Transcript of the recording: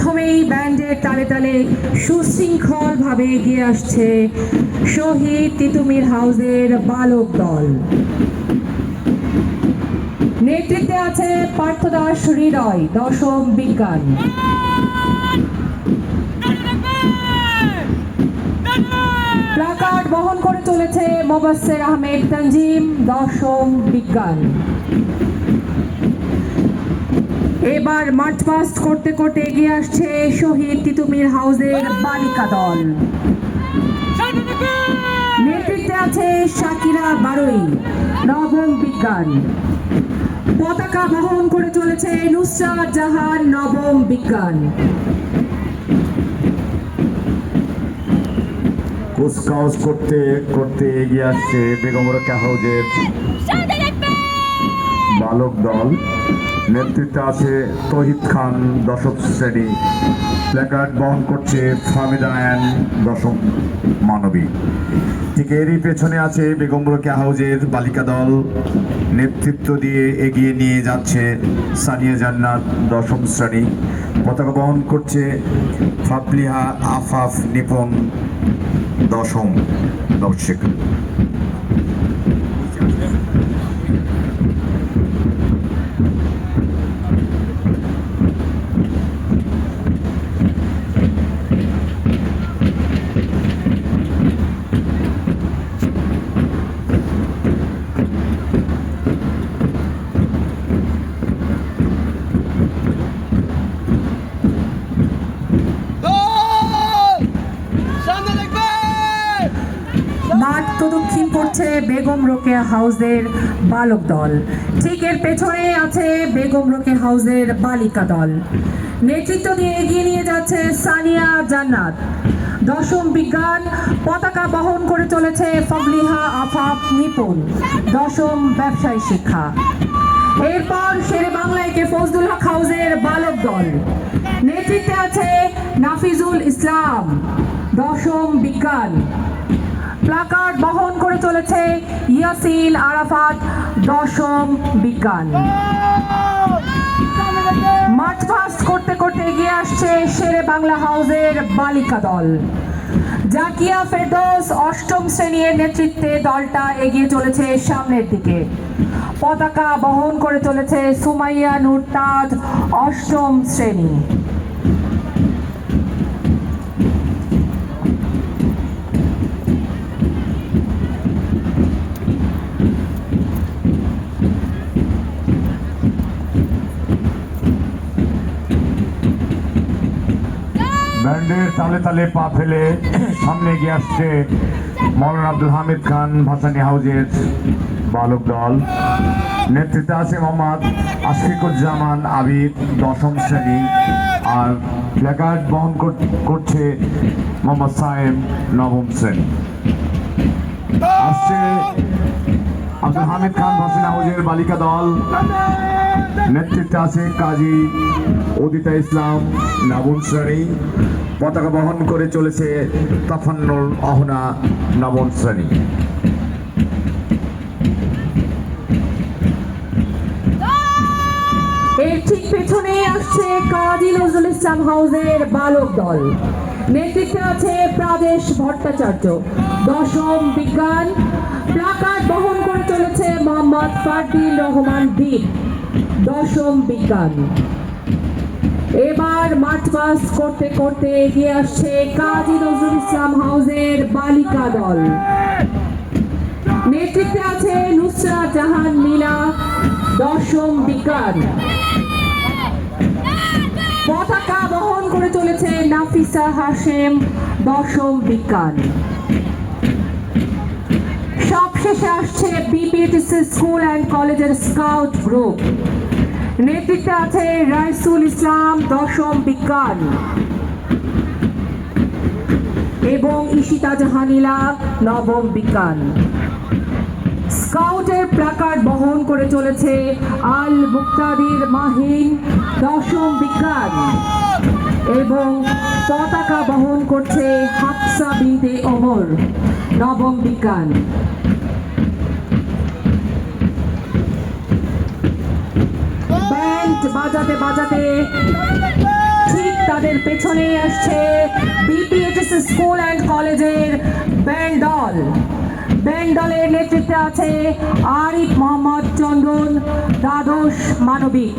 প্রথমেই ব্যান্ডের তালে তালে সুশৃঙ্খল ভাবে এগিয়ে আসছে শহীদ তিতুমির হাউসের বালক দল। নেতৃত্বে আছে পার্থদাস হৃদয়, দশম বিজ্ঞান। প্লাকার্ড বহন করে চলেছে মোবাশ্বের আহমেদ তানজিম, দশম বিজ্ঞান। এবার মার্চ পাস্ট করতে করতে এগিয়ে আসছে শহীদ তিতুমির হাউসের বালিকা দল। নেতৃত্বে আছে শাকিরা বারুই, নবম বিজ্ঞান। পতাকা বহন করে চলেছে নুসরাত জাহান, নবম বিজ্ঞান। কুচকাওয়াজ করতে করতে এগিয়ে আসছে বেগম রোকেয়া হাউসের বালক দল। নেতৃত্বে আছে তহিদ খান, দশম শ্রেণী। প্ল্যাকার্ড বহন করছে ফাহমিদা আয়ান, দশম মানবী। ঠিক এরই পেছনে আছে বেগম রোকেয়া হাউসের বালিকা দল। নেতৃত্ব দিয়ে এগিয়ে নিয়ে যাচ্ছে সানিয়া জান্নাত, দশম শ্রেণী। পতাকা বহন করছে ফাবলিহা আফাফ নিপন, দশম নবশিক্ষা। মাঠ প্রদক্ষিণ করছে বেগম রোকেয়া হাউসের বালক দল। ঠিক এর পেছনে আছে বেগম রোকেয়া হাউসের বালিকা দল। নেতৃত্ব দিয়ে এগিয়ে নিয়ে যাচ্ছে সানিয়া জান্নাত, দশম বিজ্ঞান। পতাকা বহন করে চলেছে ফাবলিহা আফাফ নিপুন, দশম ব্যবসায় শিক্ষা। এরপর শেরে বাংলায় ফজলুল হক হাউসের বালক দল। নেতৃত্বে আছে নাফিজুল ইসলাম, দশম বিজ্ঞান। প্লাকার্ড বহন করে চলেছে ইয়াসিন আরাফাত, দশম বিজ্ঞান। মার্চ পাস্ট করতে করতে এগিয়ে আসছে শেরে বাংলা হাউসের বালিকা দল। জাকিয়া ফেরদৌস, অষ্টম শ্রেণীর নেতৃত্বে দলটা এগিয়ে চলেছে সামনের দিকে। পতাকা বহন করে চলেছে সুমাইয়া নূর তাজ, অষ্টম শ্রেণী। ব্যান্ডের তালে তালে পা ফেলে সামনে এগিয়ে আসছে মৌলানা আব্দুল হামিদ খান ভাসানী হাউসের বালক দল। নেতৃত্বে আছে মোহাম্মদ আশফিকুজ্জামান আবিদ, দশম শ্রেণী। আর প্ল্যাকার্ড বহন করছে মোহাম্মদ সায়েম, নবম শ্রেণী। আসছে আব্দুল হামিদ খান ভাসানী হাউসের বালিকা দল। নেতৃত্বে আছে কাজী উদিতা ইসলাম, নবম শ্রেণী। পতাকা বহন করে চলেছে তাফান্নুর অহনা, নবম শ্রেণী। এর ঠিক পেছনে আসছে কাজী নজরুল ইসলাম হাউসের বালক দল। নেতৃত্বে আছে প্রাদেশ ভট্টাচার্য, দশম বিজ্ঞান। প্লাকার্ড বহন করে চলেছে মোহাম্মদ ফারদিন রহমান দ্বীপ, দশম বিজ্ঞান। এবার মার্চ পাস্ট করতে করতে এগিয়ে আসছে কাজী নজরুল ইসলাম হাউসের বালিকা দল। নেতৃত্বে আছে নুসরাত জাহান মিনা, দশম বিজ্ঞান। পতাকা বহন করে চলেছে নাফিসা হাশেম, দশম বিজ্ঞান। সবশেষে আসছে বিপিটিসি স্কুল অ্যান্ড কলেজের স্কাউট গ্রুপ। নেতৃত্বে আছে রাইসুল ইসলাম, দশম বিজ্ঞান, এবং ঈশিতা জাহানিলা, নবম বিজ্ঞান। স্কাউটের প্লাকার্ড বহন করে চলেছে আল মুক্তাদির মাহিন, দশম বিজ্ঞান, এবং পতাকা বহন করছে হাফসা বিনতে ওমর, নবম বিজ্ঞান। ব্যান্ড বাজাতে বাজাতে ঠিক তাদের পেছনে আসছে বিপিএইচএস স্কুল অ্যান্ড কলেজের ব্যান্ড দল। ব্যান্ড দলের নেতৃত্বে আছে আরিফ মোহাম্মদ চন্দন, দ্বাদশ মানবিক।